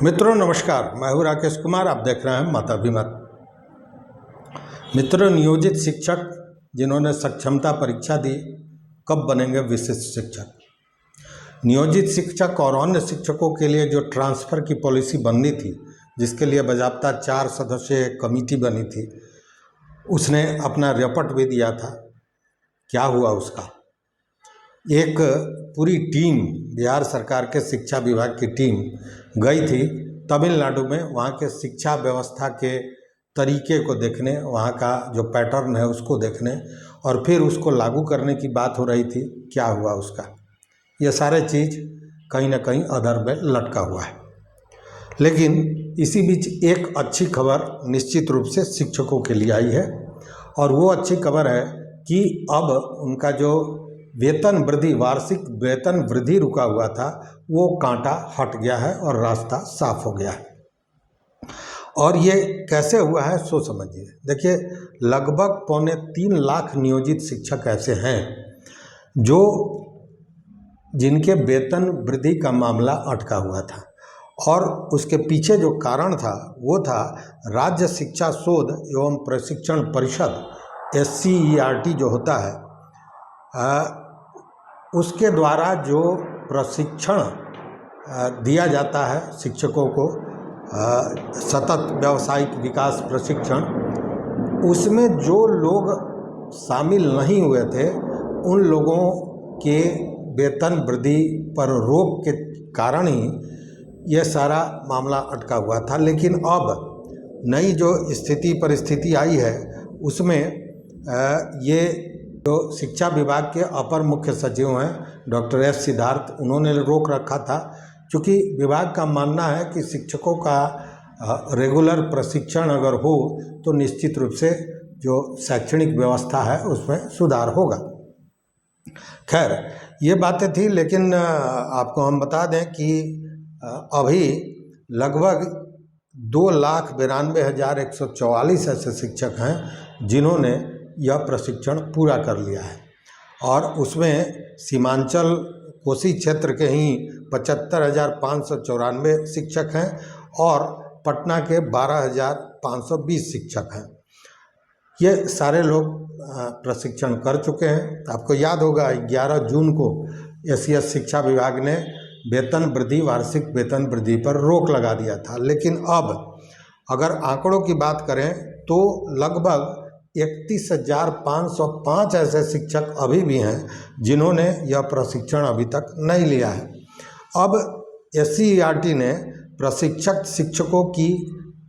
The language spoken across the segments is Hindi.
मित्रों नमस्कार, मैं हूं राकेश कुमार। आप देख रहे हैं माताभिमत। मित्रों, नियोजित शिक्षक जिन्होंने सक्षमता परीक्षा दी कब बनेंगे विशिष्ट शिक्षक? नियोजित शिक्षक और अन्य शिक्षकों के लिए जो ट्रांसफ़र की पॉलिसी बननी थी, जिसके लिए बाज़ाब्ता 4 सदस्यीय कमेटी बनी थी, उसने अपना रिपोर्ट भी दिया था। क्या हुआ उसका? एक पूरी टीम, बिहार सरकार के शिक्षा विभाग की टीम गई थी तमिलनाडु में, वहाँ के शिक्षा व्यवस्था के तरीके को देखने, वहाँ का जो पैटर्न है उसको देखने, और फिर उसको लागू करने की बात हो रही थी। क्या हुआ उसका? ये सारे चीज़ कहीं ना कहीं अधर में लटका हुआ है। लेकिन इसी बीच एक अच्छी खबर निश्चित रूप से शिक्षकों के लिए आई है, और वो अच्छी खबर है कि अब उनका जो वेतन वृद्धि, वार्षिक वेतन वृद्धि रुका हुआ था, वो कांटा हट गया है और रास्ता साफ हो गया है। और ये कैसे हुआ है सो समझिए। देखिए, लगभग 3.25 लाख नियोजित शिक्षक ऐसे हैं जो जिनके वेतन वृद्धि का मामला अटका हुआ था, और उसके पीछे जो कारण था वो था राज्य शिक्षा शोध एवं प्रशिक्षण परिषद SCERT जो होता है, उसके द्वारा जो प्रशिक्षण दिया जाता है शिक्षकों को, सतत व्यावसायिक विकास प्रशिक्षण, उसमें जो लोग शामिल नहीं हुए थे उन लोगों के वेतन वृद्धि पर रोक के कारण ही ये सारा मामला अटका हुआ था। लेकिन अब नई जो स्थिति परिस्थिति आई है उसमें ये जो शिक्षा विभाग के अपर मुख्य सचिव हैं डॉक्टर F सिद्धार्थ, उन्होंने रोक रखा था, क्योंकि विभाग का मानना है कि शिक्षकों का रेगुलर प्रशिक्षण अगर हो तो निश्चित रूप से जो शैक्षणिक व्यवस्था है उसमें सुधार होगा। खैर, ये बातें थी, लेकिन आपको हम बता दें कि अभी लगभग 2,92,144 ऐसे शिक्षक हैं जिन्होंने यह प्रशिक्षण पूरा कर लिया है, और उसमें सीमांचल कोसी क्षेत्र के ही 75,594 शिक्षक हैं और पटना के 12,520 शिक्षक हैं। ये सारे लोग प्रशिक्षण कर चुके हैं। आपको याद होगा 11 जून को SCS शिक्षा विभाग ने वेतन वृद्धि, वार्षिक वेतन वृद्धि पर रोक लगा दिया था। लेकिन अब अगर आंकड़ों की बात करें तो लगभग 31,505 ऐसे शिक्षक अभी भी हैं जिन्होंने यह प्रशिक्षण अभी तक नहीं लिया है। अब SCERT ने प्रशिक्षक शिक्षकों की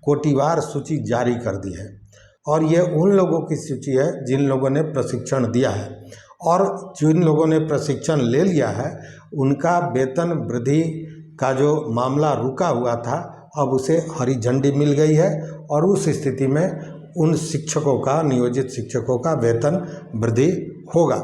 कोटिवार सूची जारी कर दी है, और ये उन लोगों की सूची है जिन लोगों ने प्रशिक्षण दिया है, और जिन लोगों ने प्रशिक्षण ले लिया है उनका वेतन वृद्धि का जो मामला रुका हुआ था अब उसे हरी झंडी मिल गई है, और उस स्थिति में उन शिक्षकों का, नियोजित शिक्षकों का वेतन वृद्धि होगा।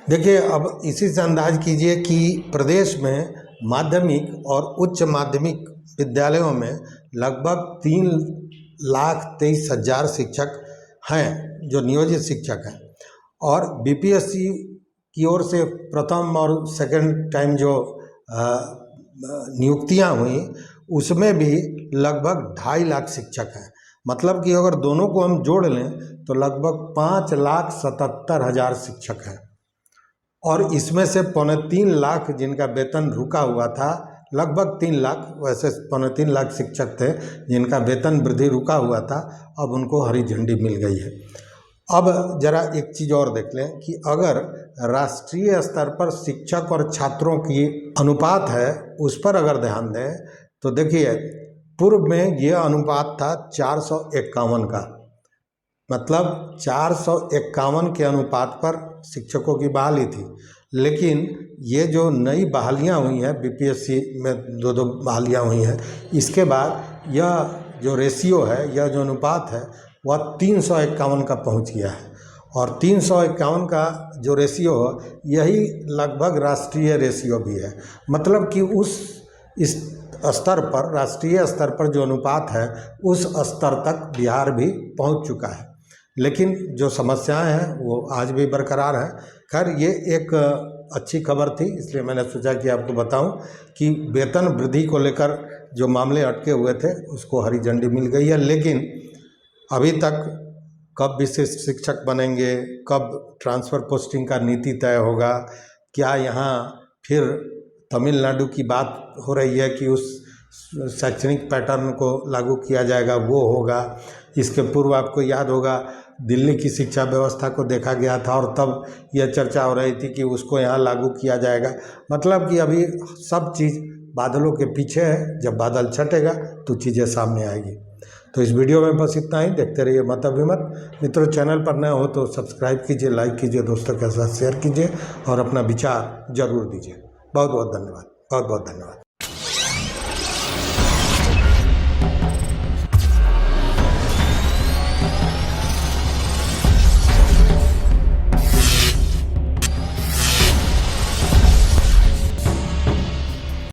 देखिए, अब इसी से अंदाज कीजिए कि प्रदेश में माध्यमिक और उच्च माध्यमिक विद्यालयों में लगभग 3,23,000 शिक्षक हैं जो नियोजित शिक्षक हैं, और BPSC की ओर से प्रथम और सेकंड टाइम जो नियुक्तियां हुई उसमें भी लगभग 2.5 लाख शिक्षक हैं। मतलब कि अगर दोनों को हम जोड़ लें तो लगभग 5,77,000 शिक्षक हैं, और इसमें से 2.25 लाख जिनका वेतन रुका हुआ था, लगभग 3 लाख, वैसे 2.25 लाख शिक्षक थे जिनका वेतन वृद्धि रुका हुआ था, अब उनको हरी झंडी मिल गई है। अब जरा एक चीज़ और देख लें कि अगर राष्ट्रीय स्तर पर शिक्षक और छात्रों की अनुपात है उस पर अगर ध्यान दें तो देखिए, पूर्व में ये अनुपात था 451 का, मतलब 451 के अनुपात पर शिक्षकों की बहाली थी। लेकिन ये जो नई बहालियाँ हुई हैं, BPSC में 2 बहालियाँ हुई हैं, इसके बाद यह जो रेशियो है, यह जो अनुपात है वह 351 का पहुंच गया है, और 351 का जो रेशियो है यही लगभग राष्ट्रीय रेशियो भी है। मतलब कि इस स्तर पर, राष्ट्रीय स्तर पर जो अनुपात है उस स्तर तक बिहार भी पहुंच चुका है। लेकिन जो समस्याएं हैं वो आज भी बरकरार हैं। खैर, ये एक अच्छी खबर थी, इसलिए मैंने सोचा कि आपको बताऊं कि वेतन वृद्धि को लेकर जो मामले अटके हुए थे उसको हरी झंडी मिल गई है। लेकिन अभी तक कब विशिष्ट शिक्षक बनेंगे, कब ट्रांसफ़र पोस्टिंग का नीति तय होगा, क्या यहाँ फिर तमिलनाडु की बात हो रही है कि उस शैक्षणिक पैटर्न को लागू किया जाएगा, वो होगा। इसके पूर्व आपको याद होगा दिल्ली की शिक्षा व्यवस्था को देखा गया था और तब यह चर्चा हो रही थी कि उसको यहाँ लागू किया जाएगा। मतलब कि अभी सब चीज़ बादलों के पीछे है, जब बादल छटेगा तो चीज़ें सामने आएगी। तो इस वीडियो में बस इतना ही। देखते रहिए मत अभिमत। मित्रों, चैनल पर नए हो तो सब्सक्राइब कीजिए, लाइक कीजिए, दोस्तों के साथ शेयर कीजिए और अपना विचार जरूर दीजिए। बहुत बहुत धन्यवाद, बहुत बहुत धन्यवाद।